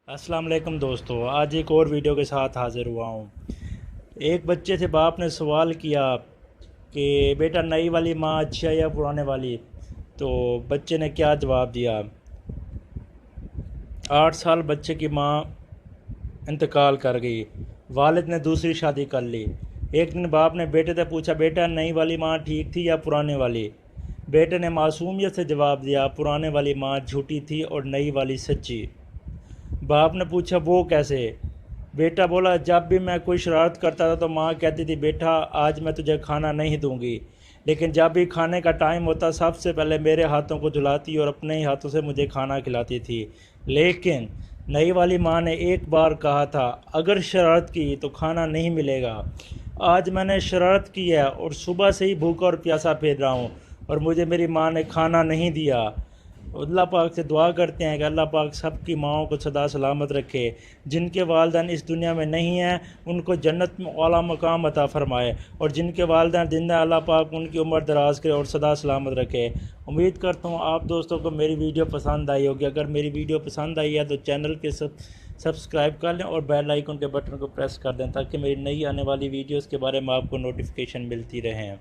अस्सलाम वालेकुम दोस्तों, आज एक और वीडियो के साथ हाज़िर हुआ हूँ। एक बच्चे से बाप ने सवाल किया कि बेटा नई वाली माँ अच्छी है या पुराने वाली। तो बच्चे ने क्या जवाब दिया। 8 साल बच्चे की माँ इंतकाल कर गई, वालिद ने दूसरी शादी कर ली। एक दिन बाप ने बेटे से पूछा, बेटा नई वाली माँ ठीक थी या पुराने वाली। बेटे ने मासूमियत से जवाब दिया, पुराने वाली माँ झूठी थी और नई वाली सच्ची। बाप ने पूछा, वो कैसे। बेटा बोला, जब भी मैं कोई शरारत करता था तो माँ कहती थी, बेटा आज मैं तुझे खाना नहीं दूंगी, लेकिन जब भी खाने का टाइम होता सबसे पहले मेरे हाथों को धुलाती और अपने ही हाथों से मुझे खाना खिलाती थी। लेकिन नई वाली माँ ने एक बार कहा था, अगर शरारत की तो खाना नहीं मिलेगा। आज मैंने शरारत की है और सुबह से ही भूखा और प्यासा फिर रहा हूँ और मुझे मेरी माँ ने खाना नहीं दिया। अल्लाह पाक से दुआ करते हैं कि अल्लाह पाक सबकी माओं को सदा सलामत रखे। जिनके वालिदैन इस दुनिया में नहीं हैं उनको जन्नत में आला मकाम अता फ़रमाए, और जिनके वालिदैन जिंदा अल्लाह पाक उनकी उम्र दराज करे और सदा सलामत रखे। उम्मीद करता हूँ आप दोस्तों को मेरी वीडियो पसंद आई होगी। अगर मेरी वीडियो पसंद आई है तो चैनल के सब्सक्राइब कर लें और बेल आइकन के बटन को प्रेस कर दें ताकि मेरी नई आने वाली वीडियोज़ के बारे में आपको नोटिफिकेशन मिलती रहें।